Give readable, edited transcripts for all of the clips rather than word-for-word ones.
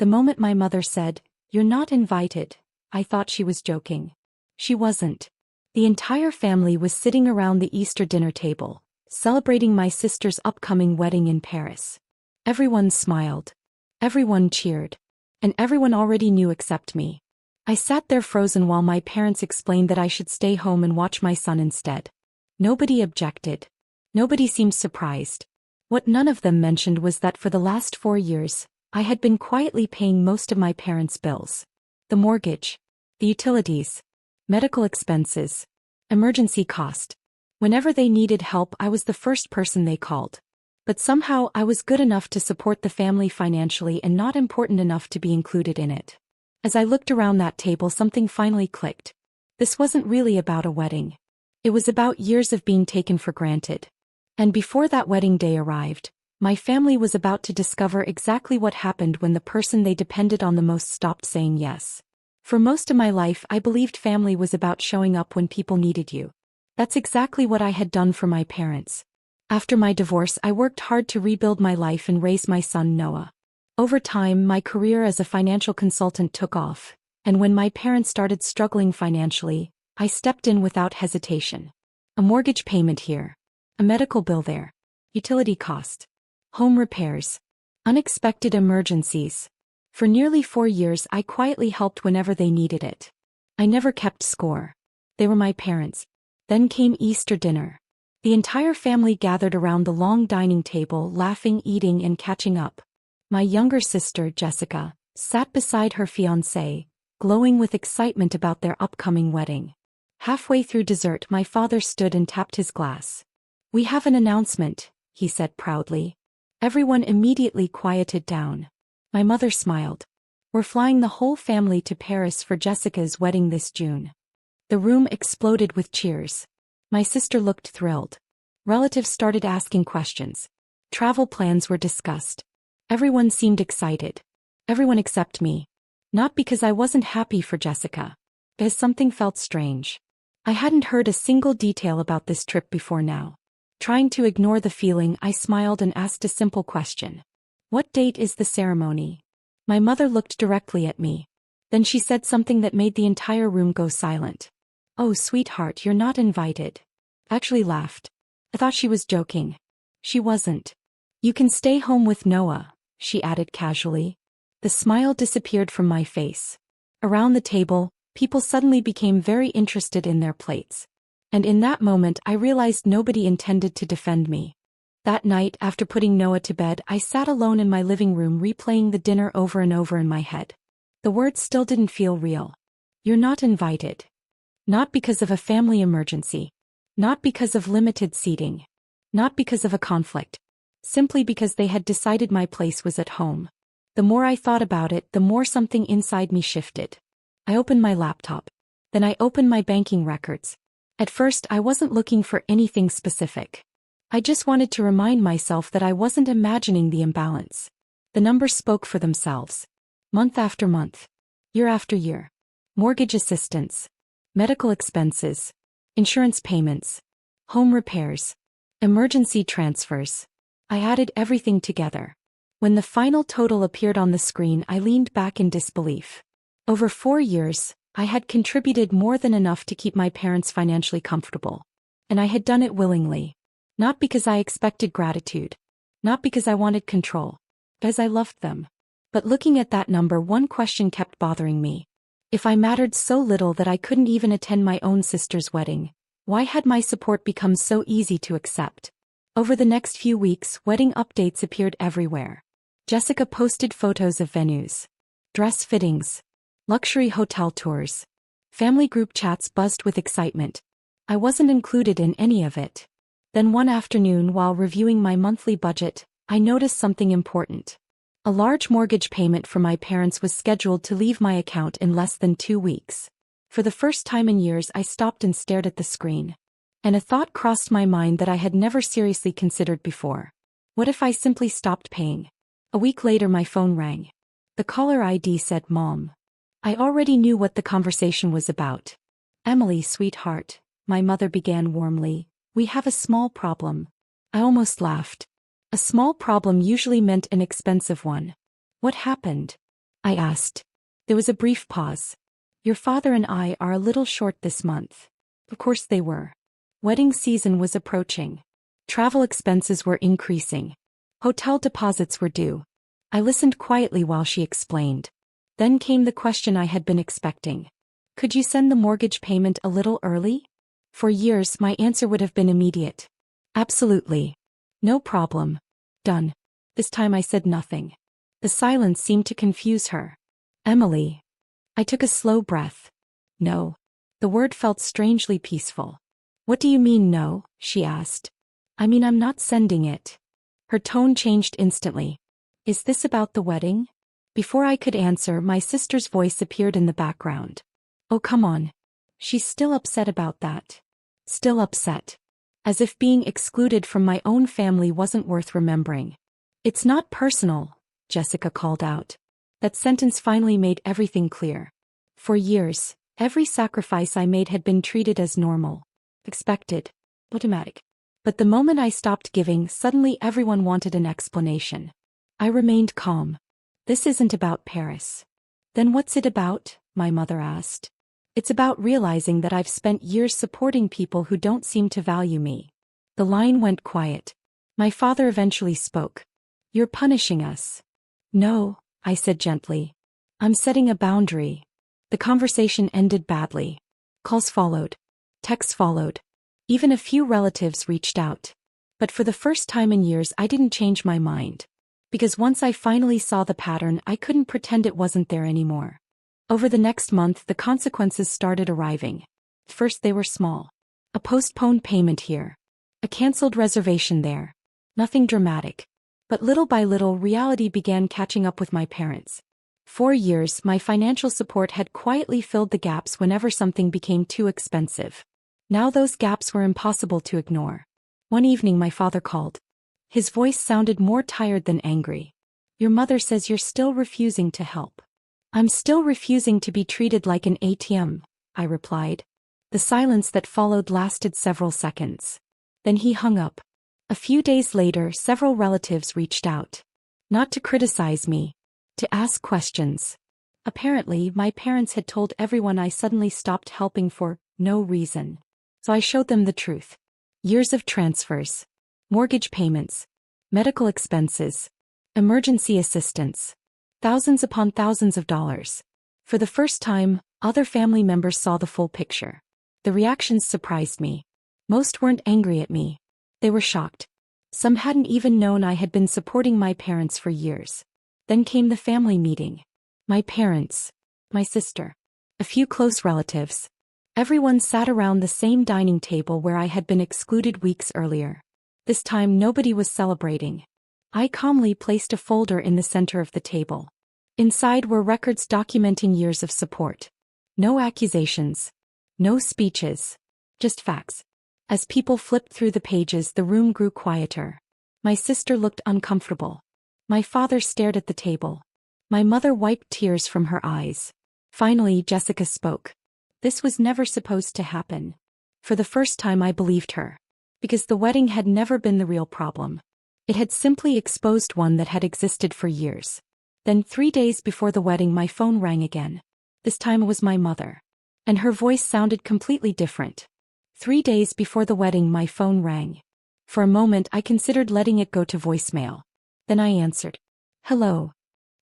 The moment my mother said, "You're not invited," I thought she was joking. She wasn't. The entire family was sitting around the Easter dinner table, celebrating my sister's upcoming wedding in Paris. Everyone smiled. Everyone cheered. And everyone already knew except me. I sat there frozen while my parents explained that I should stay home and watch my son instead. Nobody objected. Nobody seemed surprised. What none of them mentioned was that for the last 4 years, I had been quietly paying most of my parents' bills. The mortgage, the utilities, medical expenses, emergency cost. Whenever they needed help, I was the first person they called. But somehow I was good enough to support the family financially and not important enough to be included in it. As I looked around that table, something finally clicked. This wasn't really about a wedding. It was about years of being taken for granted. And before that wedding day arrived, my family was about to discover exactly what happened when the person they depended on the most stopped saying yes. For most of my life, I believed family was about showing up when people needed you. That's exactly what I had done for my parents. After my divorce, I worked hard to rebuild my life and raise my son Noah. Over time, my career as a financial consultant took off, and when my parents started struggling financially, I stepped in without hesitation. A mortgage payment here. A medical bill there. Utility cost. Home repairs. Unexpected emergencies. For nearly 4 years, I quietly helped whenever they needed it. I never kept score. They were my parents. Then came Easter dinner. The entire family gathered around the long dining table, laughing, eating, and catching up. My younger sister, Jessica, sat beside her fiancé, glowing with excitement about their upcoming wedding. Halfway through dessert, my father stood and tapped his glass. "We have an announcement," he said proudly. Everyone immediately quieted down. My mother smiled. "We're flying the whole family to Paris for Jessica's wedding this June." The room exploded with cheers. My sister looked thrilled. Relatives started asking questions. Travel plans were discussed. Everyone seemed excited. Everyone except me. Not because I wasn't happy for Jessica. Because something felt strange. I hadn't heard a single detail about this trip before now. Trying to ignore the feeling, I smiled and asked a simple question. "What date is the ceremony?" My mother looked directly at me. Then she said something that made the entire room go silent. "Oh, sweetheart, you're not invited." I actually laughed. I thought she was joking. She wasn't. "You can stay home with Noah," she added casually. The smile disappeared from my face. Around the table, people suddenly became very interested in their plates. And in that moment, I realized nobody intended to defend me. That night, after putting Noah to bed, I sat alone in my living room replaying the dinner over and over in my head. The words still didn't feel real. "You're not invited." Not because of a family emergency. Not because of limited seating. Not because of a conflict. Simply because they had decided my place was at home. The more I thought about it, the more something inside me shifted. I opened my laptop. Then I opened my banking records. At first, I wasn't looking for anything specific. I just wanted to remind myself that I wasn't imagining the imbalance. The numbers spoke for themselves. Month after month. Year after year. Mortgage assistance. Medical expenses. Insurance payments. Home repairs. Emergency transfers. I added everything together. When the final total appeared on the screen, I leaned back in disbelief. Over 4 years, I had contributed more than enough to keep my parents financially comfortable. And I had done it willingly. Not because I expected gratitude. Not because I wanted control. Because I loved them. But looking at that number, one question kept bothering me. If I mattered so little that I couldn't even attend my own sister's wedding, why had my support become so easy to accept? Over the next few weeks, wedding updates appeared everywhere. Jessica posted photos of venues, dress fittings, luxury hotel tours. Family group chats buzzed with excitement. I wasn't included in any of it. Then one afternoon, while reviewing my monthly budget, I noticed something important. A large mortgage payment for my parents was scheduled to leave my account in less than 2 weeks. For the first time in years, I stopped and stared at the screen. And a thought crossed my mind that I had never seriously considered before. What if I simply stopped paying? A week later, my phone rang. The caller ID said Mom. I already knew what the conversation was about. "Emily, sweetheart," my mother began warmly, "we have a small problem." I almost laughed. A small problem usually meant an expensive one. What happened? I asked. There was a brief pause. Your father and I are a little short this month. Of course they were. Wedding season was approaching. Travel expenses were increasing. Hotel deposits were due. I listened quietly while she explained. Then came the question I had been expecting. Could you send the mortgage payment a little early? For years my answer would have been immediate. Absolutely. No problem. Done. This time I said nothing. The silence seemed to confuse her. Emily. I took a slow breath. No. The word felt strangely peaceful. What do you mean no? She asked. I mean I'm not sending it. Her tone changed instantly. Is this about the wedding? Before I could answer, my sister's voice appeared in the background. Oh, come on. She's still upset about that. Still upset. As if being excluded from my own family wasn't worth remembering. It's not personal, Jessica called out. That sentence finally made everything clear. For years, every sacrifice I made had been treated as normal. Expected. Automatic. But the moment I stopped giving, suddenly everyone wanted an explanation. I remained calm. This isn't about Paris. Then what's it about? My mother asked. It's about realizing that I've spent years supporting people who don't seem to value me. The line went quiet. My father eventually spoke. You're punishing us. No, I said gently. I'm setting a boundary. The conversation ended badly. Calls followed. Texts followed. Even a few relatives reached out. But for the first time in years I didn't change my mind. Because once I finally saw the pattern, I couldn't pretend it wasn't there anymore. Over the next month the consequences started arriving. First they were small. A postponed payment here. A cancelled reservation there. Nothing dramatic. But little by little reality began catching up with my parents. For years my financial support had quietly filled the gaps whenever something became too expensive. Now those gaps were impossible to ignore. One evening my father called. His voice sounded more tired than angry. Your mother says you're still refusing to help. I'm still refusing to be treated like an ATM, I replied. The silence that followed lasted several seconds. Then he hung up. A few days later several relatives reached out. Not to criticize me. To ask questions. Apparently my parents had told everyone I suddenly stopped helping for no reason. So I showed them the truth. Years of transfers. Mortgage payments. Medical expenses. Emergency assistance. Thousands upon thousands of dollars. For the first time, other family members saw the full picture. The reactions surprised me. Most weren't angry at me. They were shocked. Some hadn't even known I had been supporting my parents for years. Then came the family meeting. My parents. My sister. A few close relatives. Everyone sat around the same dining table where I had been excluded weeks earlier. This time nobody was celebrating. I calmly placed a folder in the center of the table. Inside were records documenting years of support. No accusations. No speeches. Just facts. As people flipped through the pages, the room grew quieter. My sister looked uncomfortable. My father stared at the table. My mother wiped tears from her eyes. Finally, Jessica spoke. This was never supposed to happen. For the first time I believed her. Because the wedding had never been the real problem. It had simply exposed one that had existed for years. Then 3 days before the wedding my phone rang again. This time it was my mother. And her voice sounded completely different. 3 days before the wedding my phone rang. For a moment I considered letting it go to voicemail. Then I answered. Hello.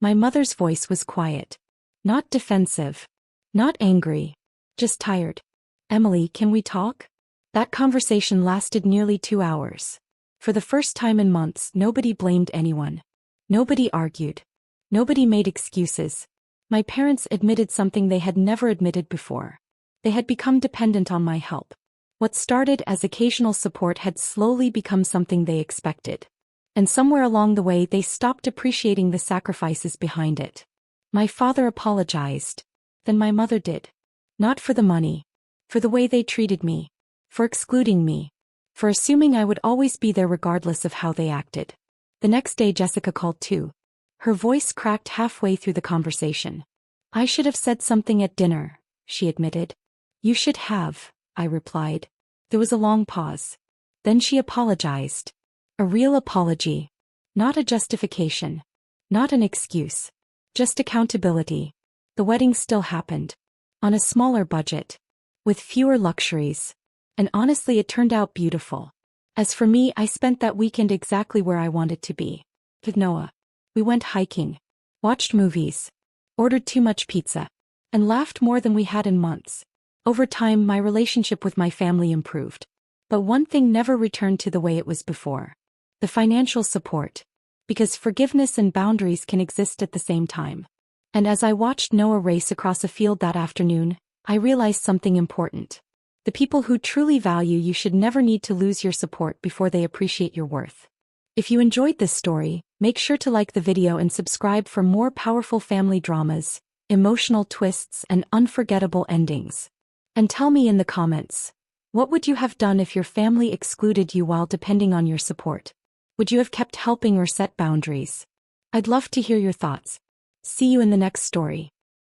My mother's voice was quiet. Not defensive. Not angry. Just tired. Emily, can we talk? That conversation lasted nearly 2 hours. For the first time in months, nobody blamed anyone. Nobody argued. Nobody made excuses. My parents admitted something they had never admitted before. They had become dependent on my help. What started as occasional support had slowly become something they expected. And somewhere along the way they stopped appreciating the sacrifices behind it. My father apologized. Then my mother did. Not for the money. For the way they treated me. For excluding me. For assuming I would always be there regardless of how they acted. The next day Jessica called too. Her voice cracked halfway through the conversation. I should have said something at dinner, she admitted. You should have, I replied. There was a long pause. Then she apologized. A real apology. Not a justification. Not an excuse. Just accountability. The wedding still happened. On a smaller budget. With fewer luxuries. And honestly, it turned out beautiful. As for me, I spent that weekend exactly where I wanted to be. With Noah. We went hiking. Watched movies. Ordered too much pizza. And laughed more than we had in months. Over time, my relationship with my family improved. But one thing never returned to the way it was before. The financial support. Because forgiveness and boundaries can exist at the same time. And as I watched Noah race across a field that afternoon, I realized something important. The people who truly value you should never need to lose your support before they appreciate your worth. If you enjoyed this story, make sure to like the video and subscribe for more powerful family dramas, emotional twists, and unforgettable endings. And tell me in the comments, what would you have done if your family excluded you while depending on your support? Would you have kept helping or set boundaries? I'd love to hear your thoughts. See you in the next story.